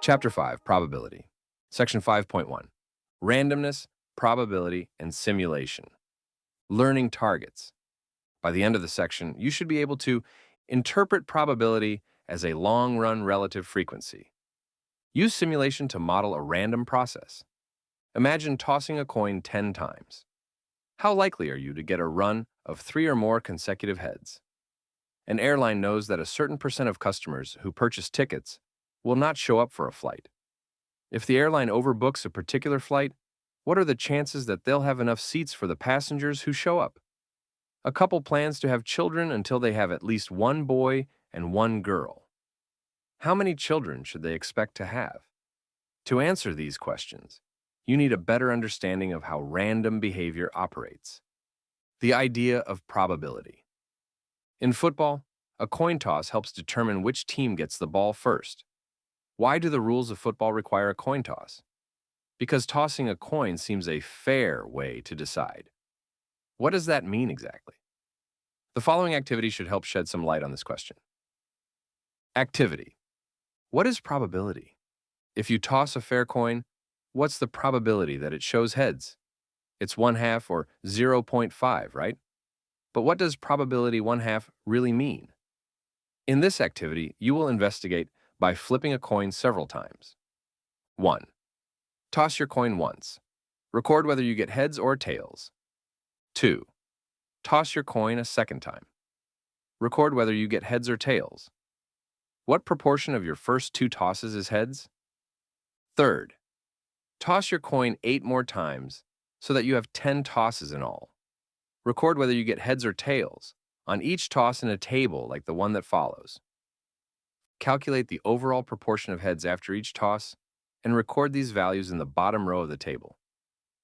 Chapter 5, Probability. Section 5.1, Randomness, Probability, and Simulation. Learning targets. By the end of the section, you should be able to interpret probability as a long-run relative frequency. Use simulation to model a random process. Imagine tossing a coin 10 times. How likely are you to get a run of 3 or more consecutive heads? An airline knows that a certain percent of customers who purchase tickets will not show up for a flight. If the airline overbooks a particular flight, what are the chances that they'll have enough seats for the passengers who show up? A couple plans to have children until they have at least one boy and one girl. How many children should they expect to have? To answer these questions, you need a better understanding of how random behavior operates. The idea of probability. In football, a coin toss helps determine which team gets the ball first. Why do the rules of football require a coin toss? Because tossing a coin seems a fair way to decide. What does that mean exactly? The following activity should help shed some light on this question. Activity. What is probability? If you toss a fair coin, what's the probability that it shows heads? It's 1/2 or 0.5, right? But what does probability 1/2 really mean? In this activity, you will investigate by flipping a coin several times. 1. Toss your coin once. Record whether you get heads or tails. 2. Toss your coin a second time. Record whether you get heads or tails. What proportion of your first 2 tosses is heads? 3rd, toss your coin 8 more times so that you have 10 tosses in all. Record whether you get heads or tails on each toss in a table like the one that follows. Calculate the overall proportion of heads after each toss and record these values in the bottom row of the table.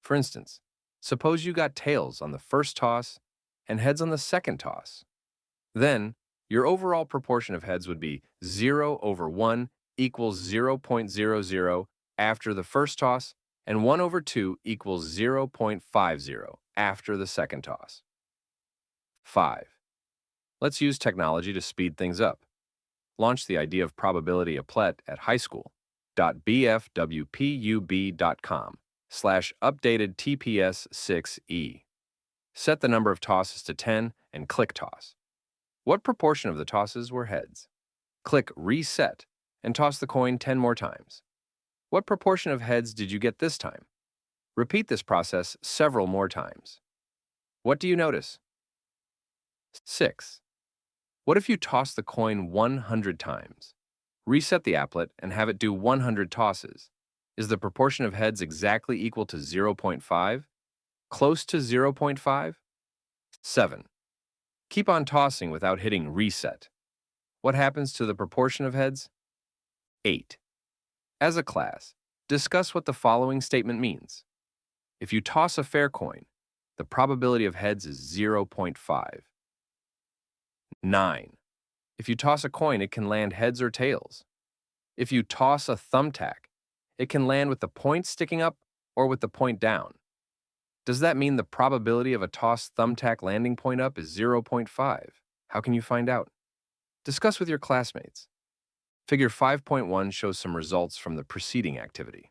For instance, suppose you got tails on the first toss and heads on the second toss. Then, your overall proportion of heads would be 0/1 equals 0.00 after the first toss, and 1/2 equals 0.50 after the second toss. 5. Let's use technology to speed things up. Launch the idea of probability applet at highschool.bfwpub.com/updated TPS 6E. Set the number of tosses to 10 and click toss. What proportion of the tosses were heads? Click reset and toss the coin 10 more times. What proportion of heads did you get this time? Repeat this process several more times. What do you notice? 6. What if you toss the coin 100 times? Reset the applet and have it do 100 tosses. Is the proportion of heads exactly equal to 0.5? Close to 0.5? 7. Keep on tossing without hitting reset. What happens to the proportion of heads? 8. As a class, discuss what the following statement means. If you toss a fair coin, the probability of heads is 0.5. 9. If you toss a coin, it can land heads or tails. If you toss a thumbtack, it can land with the point sticking up or with the point down. Does that mean the probability of a tossed thumbtack landing point up is 0.5? How can you find out? Discuss with your classmates. Figure 5.1 shows some results from the preceding activity.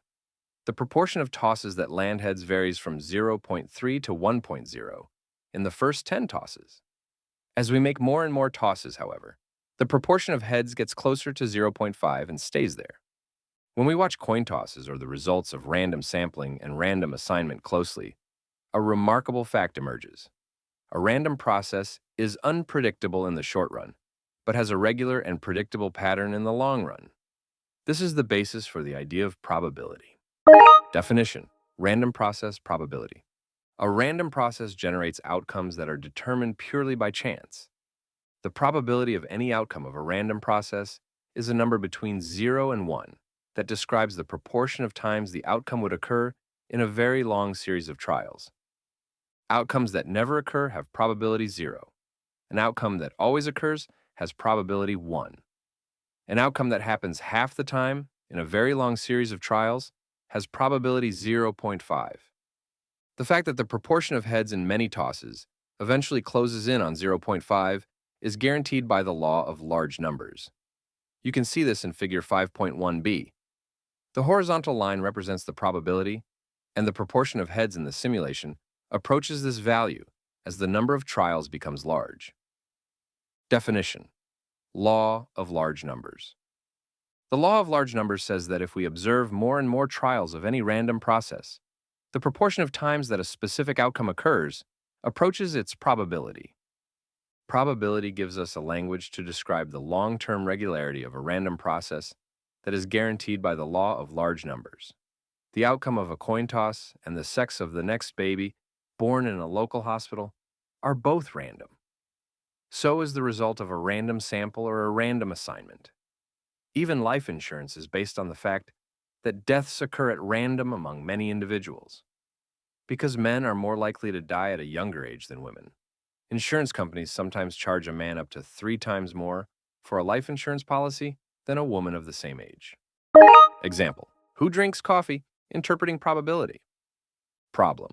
The proportion of tosses that land heads varies from 0.3 to 1.0 in the first 10 tosses. As we make more and more tosses, however, the proportion of heads gets closer to 0.5 and stays there. When we watch coin tosses or the results of random sampling and random assignment closely, a remarkable fact emerges. A random process is unpredictable in the short run, but has a regular and predictable pattern in the long run. This is the basis for the idea of probability. Definition: random process probability. A random process generates outcomes that are determined purely by chance. The probability of any outcome of a random process is a number between 0 and 1 that describes the proportion of times the outcome would occur in a very long series of trials. Outcomes that never occur have probability 0. An outcome that always occurs has probability 1. An outcome that happens half the time in a very long series of trials has probability 0.5. The fact that the proportion of heads in many tosses eventually closes in on 0.5 is guaranteed by the law of large numbers. You can see this in figure 5.1b. The horizontal line represents the probability, and the proportion of heads in the simulation approaches this value as the number of trials becomes large. Definition: Law of large numbers. The law of large numbers says that if we observe more and more trials of any random process, the proportion of times that a specific outcome occurs approaches its probability. Probability gives us a language to describe the long-term regularity of a random process that is guaranteed by the law of large numbers. The outcome of a coin toss and the sex of the next baby born in a local hospital are both random. So is the result of a random sample or a random assignment. Even life insurance is based on the fact that deaths occur at random among many individuals. Because men are more likely to die at a younger age than women, insurance companies sometimes charge a man up to 3 times more for a life insurance policy than a woman of the same age. Example: who drinks coffee? Interpreting probability. Problem: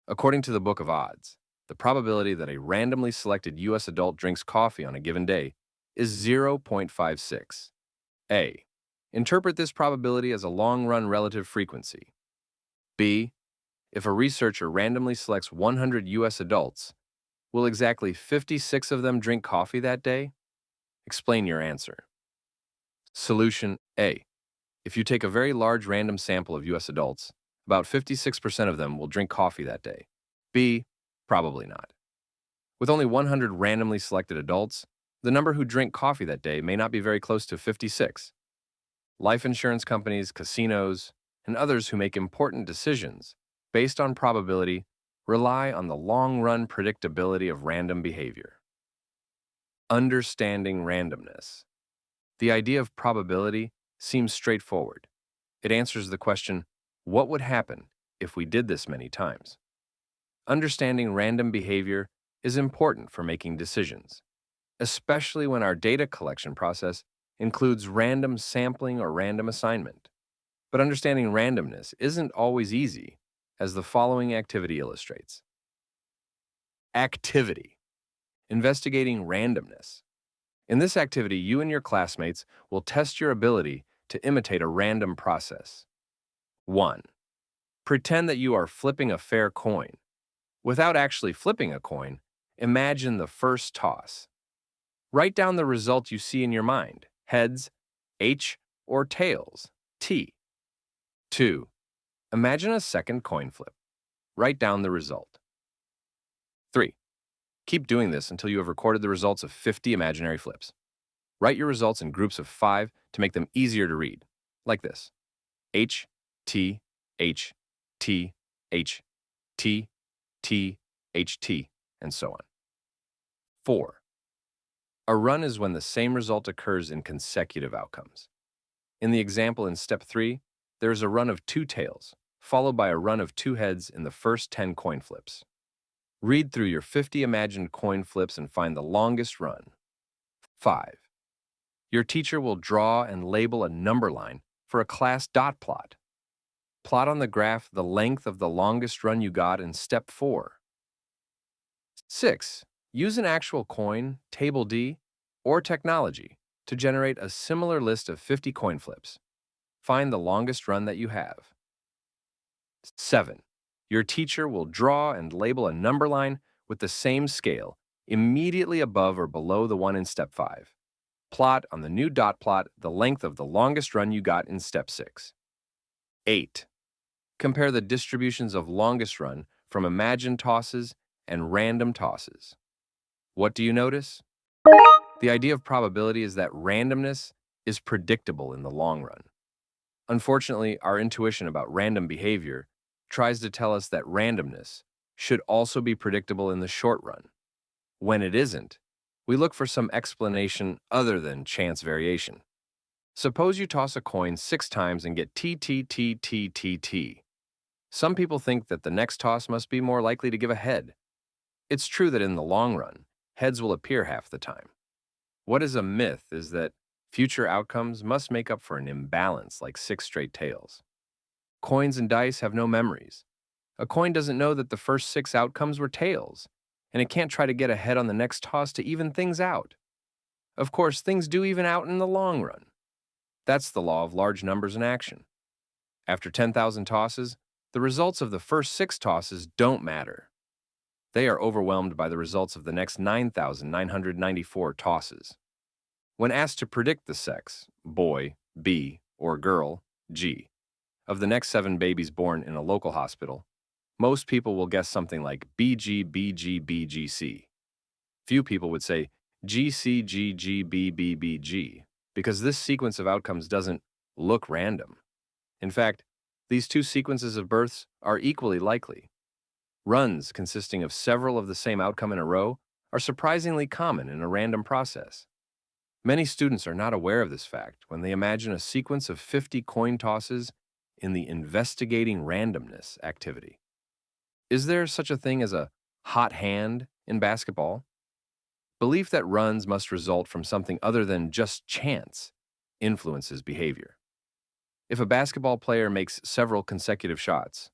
according to the Book of Odds, the probability that a randomly selected U.S. adult drinks coffee on a given day is 0.56. A. Interpret this probability as a long-run relative frequency. B. If a researcher randomly selects 100 U.S. adults, will exactly 56 of them drink coffee that day? Explain your answer. Solution A. If you take a very large random sample of U.S. adults, about 56% of them will drink coffee that day. B. Probably not. With only 100 randomly selected adults, the number who drink coffee that day may not be very close to 56. Life insurance companies, casinos, and others who make important decisions based on probability rely on the long-run predictability of random behavior. Understanding randomness. The idea of probability seems straightforward. It answers the question, what would happen if we did this many times? Understanding random behavior is important for making decisions, especially when our data collection process includes random sampling or random assignment. But understanding randomness isn't always easy, as the following activity illustrates. Activity: investigating randomness. In this activity, you and your classmates will test your ability to imitate a random process. 1. Pretend that you are flipping a fair coin. Without actually flipping a coin, imagine the first toss. Write down the result you see in your mind: heads, H, or tails, T. 2. Imagine a second coin flip. Write down the result. 3. Keep doing this until you have recorded the results of 50 imaginary flips. Write your results in groups of 5 to make them easier to read, like this: H, T, H, T, H, T, T, H, T, and so on. 4. A run is when the same result occurs in consecutive outcomes. In the example in step 3, there is a run of 2 tails, followed by a run of 2 heads in the first 10 coin flips. Read through your 50 imagined coin flips and find the longest run. 5. Your teacher will draw and label a number line for a class dot plot. Plot on the graph the length of the longest run you got in step 4. 6. Use an actual coin, table D, or technology to generate a similar list of 50 coin flips. Find the longest run that you have. 7. Your teacher will draw and label a number line with the same scale immediately above or below the one in step 5. Plot on the new dot plot the length of the longest run you got in step 6. 8. Compare the distributions of longest run from imagined tosses and random tosses. What do you notice? The idea of probability is that randomness is predictable in the long run. Unfortunately, our intuition about random behavior tries to tell us that randomness should also be predictable in the short run. When it isn't, we look for some explanation other than chance variation. Suppose you toss a coin 6 times and get T, T, T, T, T, T. Some people think that the next toss must be more likely to give a head. It's true that in the long run, heads will appear half the time. What is a myth is that future outcomes must make up for an imbalance like 6 straight tails. Coins and dice have no memories. A coin doesn't know that the first 6 outcomes were tails, and it can't try to get ahead on the next toss to even things out. Of course, things do even out in the long run. That's the law of large numbers in action. After 10,000 tosses, the results of the first 6 tosses don't matter. They are overwhelmed by the results of the next 9,994 tosses. When asked to predict the sex, boy, B, or girl, G, of the next 7 babies born in a local hospital, most people will guess something like BG, BG, BGC. Few people would say GC, GG, BBBG, because this sequence of outcomes doesn't look random. In fact, these 2 sequences of births are equally likely. Runs consisting of several of the same outcome in a row are surprisingly common in a random process. Many students are not aware of this fact when they imagine a sequence of 50 coin tosses in the investigating randomness activity. Is there such a thing as a hot hand in basketball? Belief that runs must result from something other than just chance influences behavior. If a basketball player makes several consecutive shots,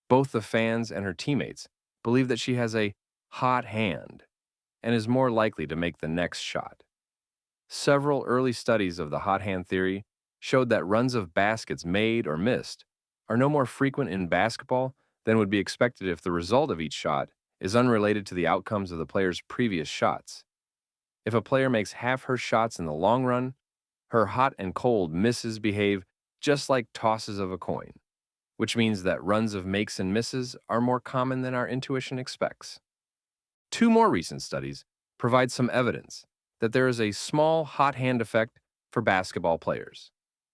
both the fans and her teammates believe that she has a hot hand and is more likely to make the next shot. Several early studies of the hot hand theory showed that runs of baskets made or missed are no more frequent in basketball than would be expected if the result of each shot is unrelated to the outcomes of the player's previous shots. If a player makes half her shots in the long run, her hot and cold misses behave just like tosses of a coin, which means that runs of makes and misses are more common than our intuition expects. 2 more recent studies provide some evidence that there is a small hot hand effect for basketball players.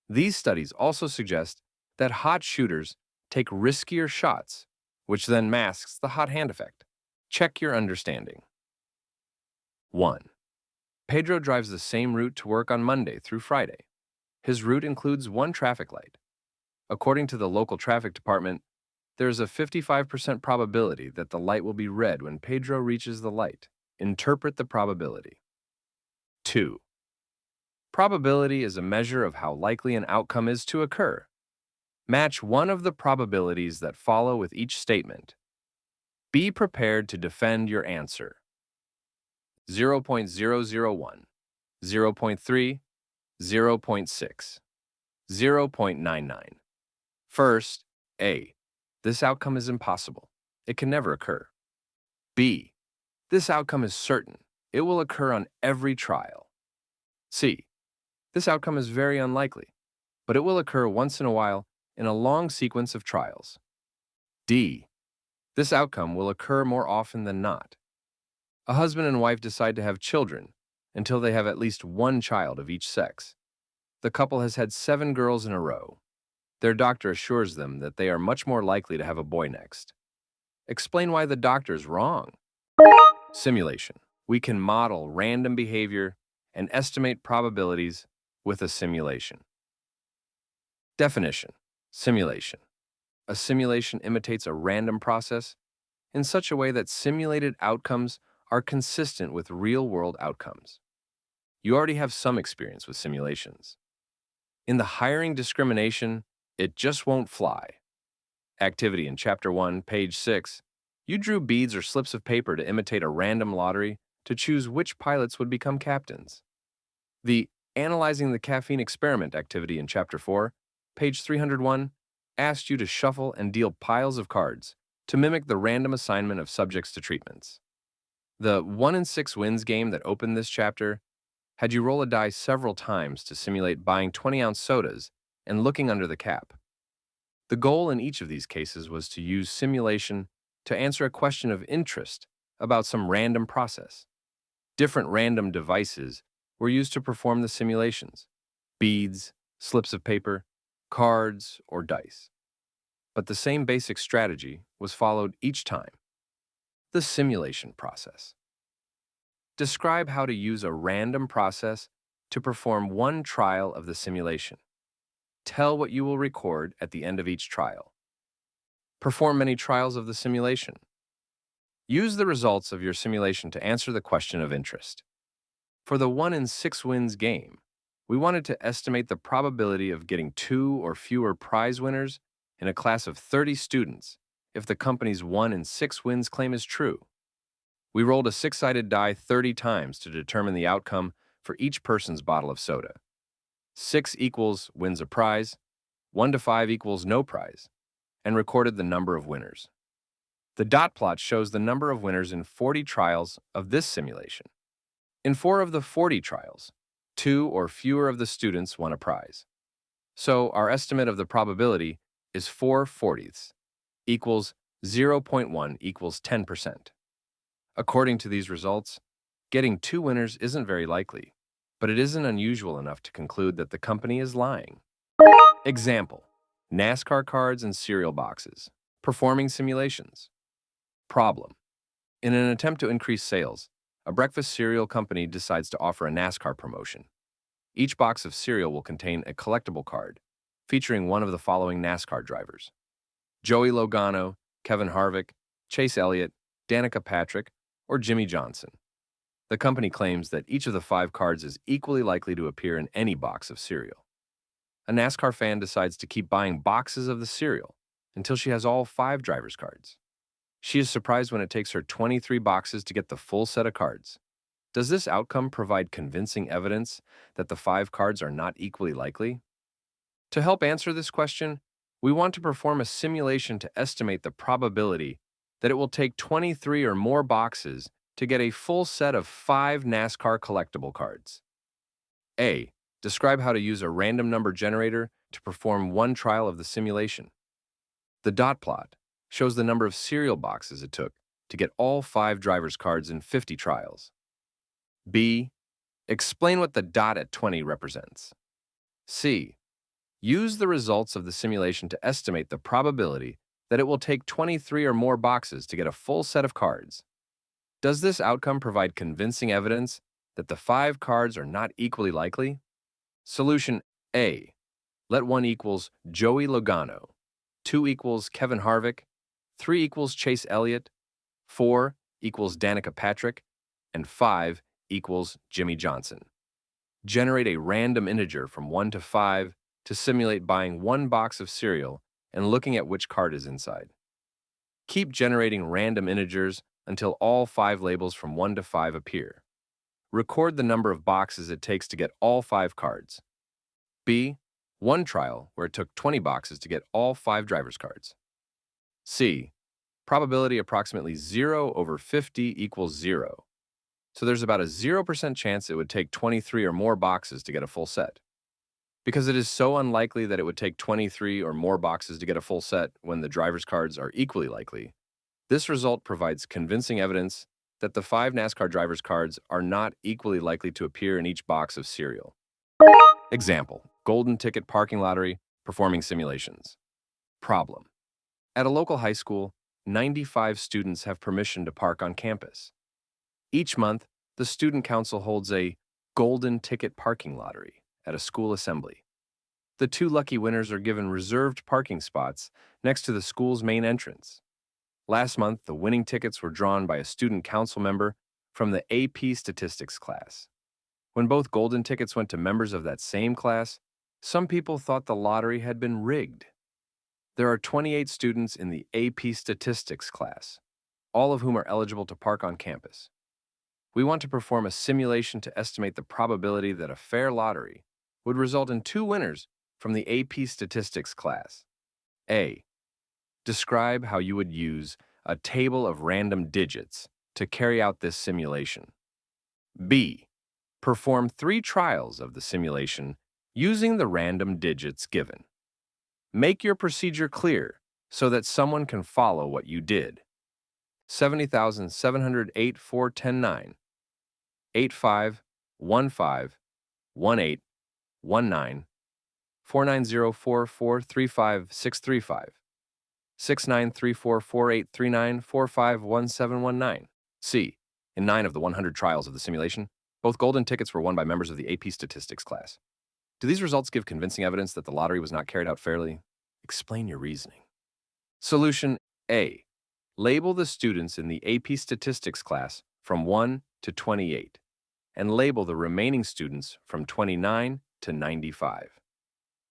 These studies also suggest that hot shooters take riskier shots, which then masks the hot hand effect. Check your understanding. 1. Pedro drives the same route to work on Monday through Friday. His route includes 1 traffic light. According to the local traffic department, there is a 55% probability that the light will be red when Pedro reaches the light. Interpret the probability. 2. Probability is a measure of how likely an outcome is to occur. Match one of the probabilities that follow with each statement. Be prepared to defend your answer. 0.001, 0.3, 0.6, 0.99. First, A. This outcome is impossible. It can never occur. B. This outcome is certain. It will occur on every trial. C. This outcome is very unlikely, but it will occur once in a while in a long sequence of trials. D. This outcome will occur more often than not. A husband and wife decide to have children until they have at least 1 child of each sex. The couple has had 7 girls in a row. Their doctor assures them that they are much more likely to have a boy next. Explain why the doctor is wrong. Simulation. We can model random behavior and estimate probabilities with a simulation. Definition. Simulation. A simulation imitates a random process in such a way that simulated outcomes are consistent with real-world outcomes. You already have some experience with simulations. In the hiring discrimination, it just won't fly. Activity in Chapter 1, page 6, you drew beads or slips of paper to imitate a random lottery to choose which pilots would become captains. The Analyzing the Caffeine Experiment activity in Chapter 4, page 301, asked you to shuffle and deal piles of cards to mimic the random assignment of subjects to treatments. The 1 in 6 wins game that opened this chapter had you roll a die several times to simulate buying 20-ounce sodas and looking under the cap. The goal in each of these cases was to use simulation to answer a question of interest about some random process. Different random devices were used to perform the simulations: beads, slips of paper, cards, or dice. But the same basic strategy was followed each time. The simulation process. Describe how to use a random process to perform one trial of the simulation. Tell what you will record at the end of each trial. Perform many trials of the simulation. Use the results of your simulation to answer the question of interest. For the 1 in 6 wins game, we wanted to estimate the probability of getting 2 or fewer prize winners in a class of 30 students if the company's 1 in 6 wins claim is true. We rolled a 6-sided die 30 times to determine the outcome for each person's bottle of soda. 6 equals wins a prize, 1 to 5 equals no prize, and recorded the number of winners. The dot plot shows the number of winners in 40 trials of this simulation. In 4 of the 40 trials, 2 or fewer of the students won a prize. So our estimate of the probability is 4/40 equals 0.1 equals 10%. According to these results, getting 2 winners isn't very likely, but it isn't unusual enough to conclude that the company is lying. Example: NASCAR cards and cereal boxes. Performing simulations. Problem: in an attempt to increase sales, a breakfast cereal company decides to offer a NASCAR promotion. Each box of cereal will contain a collectible card featuring one of the following NASCAR drivers: Joey Logano, Kevin Harvick, Chase Elliott, Danica Patrick, or Jimmy Johnson. The company claims that each of the 5 cards is equally likely to appear in any box of cereal. A NASCAR fan decides to keep buying boxes of the cereal until she has all 5 drivers' cards. She is surprised when it takes her 23 boxes to get the full set of cards. Does this outcome provide convincing evidence that the 5 cards are not equally likely? To help answer this question, we want to perform a simulation to estimate the probability that it will take 23 or more boxes to get a full set of 5 NASCAR collectible cards. A. Describe how to use a random number generator to perform one trial of the simulation. The dot plot shows the number of cereal boxes it took to get all 5 drivers' cards in 50 trials. B. Explain what the dot at 20 represents. C. Use the results of the simulation to estimate the probability that it will take 23 or more boxes to get a full set of cards. Does this outcome provide convincing evidence that the 5 cards are not equally likely? Solution A. Let 1 equals Joey Logano, 2 equals Kevin Harvick, 3 equals Chase Elliott, 4 equals Danica Patrick, and 5 equals Jimmy Johnson. Generate a random integer from 1 to 5 to simulate buying 1 box of cereal and looking at which card is inside. Keep generating random integers until all 5 labels from 1 to 5 appear. Record the number of boxes it takes to get all 5 cards. B. 1 trial where it took 20 boxes to get all 5 drivers' cards. C. Probability approximately 0/50 equals 0. So there's about a 0% chance it would take 23 or more boxes to get a full set. Because it is so unlikely that it would take 23 or more boxes to get a full set when the driver's cards are equally likely, this result provides convincing evidence that the 5 NASCAR drivers' cards are not equally likely to appear in each box of cereal. Example: golden ticket parking lottery, performing simulations. Problem: at a local high school, 95 students have permission to park on campus. Each month, the student council holds a golden ticket parking lottery at a school assembly. The 2 lucky winners are given reserved parking spots next to the school's main entrance. Last month, the winning tickets were drawn by a student council member from the AP Statistics class. When both golden tickets went to members of that same class, some people thought the lottery had been rigged. There are 28 students in the AP Statistics class, all of whom are eligible to park on campus. We want to perform a simulation to estimate the probability that a fair lottery would result in 2 winners from the AP Statistics class. A. Describe how you would use a table of random digits to carry out this simulation. B. Perform 3 trials of the simulation using the random digits given. Make your procedure clear so that someone can follow what you did. 70,708 410 85 15 18 19 4904435 635 69344839451719. C. In 9 of the 100 trials of the simulation, both golden tickets were won by members of the AP Statistics class. Do these results give convincing evidence that the lottery was not carried out fairly? Explain your reasoning. Solution A. Label the students in the AP Statistics class from 1 to 28, and label the remaining students from 29 to 95.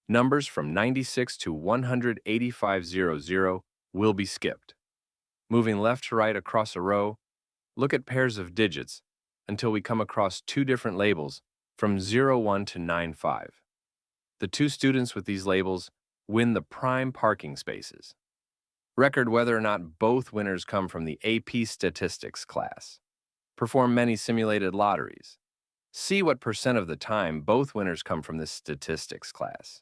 Numbers from 96 to 18500 will be skipped. Moving left to right across a row, look at pairs of digits until we come across 2 different labels from 01 to 95. The 2 students with these labels Win the prime parking spaces. Record whether or not both winners come from the AP Statistics class. Perform many simulated lotteries. See what percent of the time both winners come from this statistics class.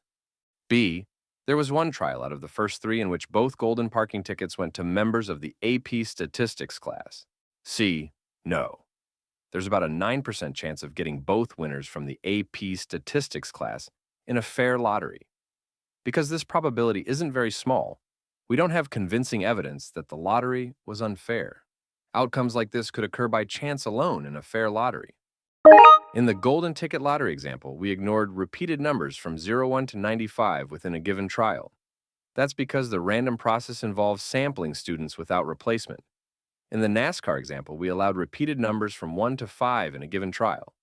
B. There was one trial out of the first three in which both golden parking tickets went to members of the AP Statistics class. C. No. There's about a 9% chance of getting both winners from the AP Statistics class in a fair lottery. Because this probability isn't very small, we don't have convincing evidence that the lottery was unfair. Outcomes like this could occur by chance alone in a fair lottery. In the golden ticket lottery example, we ignored repeated numbers from 01 to 95 within a given trial. That's because the random process involves sampling students without replacement. In the NASCAR example, we allowed repeated numbers from 1 to 5 in a given trial.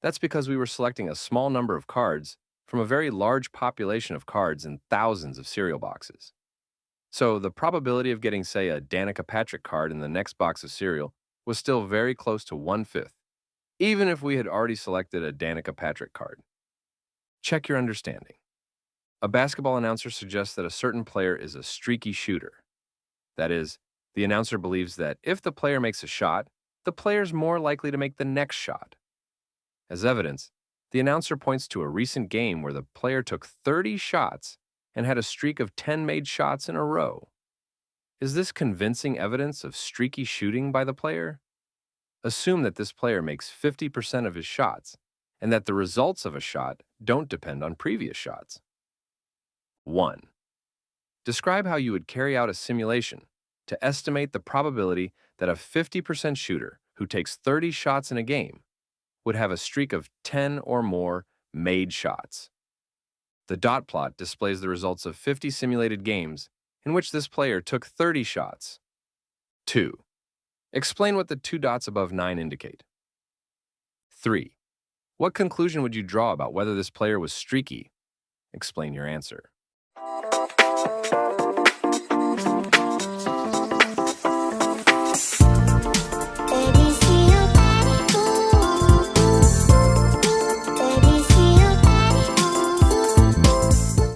That's because we were selecting a small number of cards from a very large population of cards in thousands of cereal boxes. So the probability of getting, say, a Danica Patrick card in the next box of cereal was still very close to 1/5, even if we had already selected a Danica Patrick card. Check your understanding. A basketball announcer suggests that a certain player is a streaky shooter. That is, the announcer believes that if the player makes a shot, the player's more likely to make the next shot. As evidence, the announcer points to a recent game where the player took 30 shots and had a streak of 10 made shots in a row. Is this convincing evidence of streaky shooting by the player? Assume that this player makes 50% of his shots and that the results of a shot don't depend on previous shots. 1. Describe how you would carry out a simulation to estimate the probability that a 50% shooter who takes 30 shots in a game would have a streak of 10 or more made shots. The dot plot displays the results of 50 simulated games in which this player took 30 shots. 2. Explain what the two dots above 9 indicate. 3. What conclusion would you draw about whether this player was streaky? Explain your answer.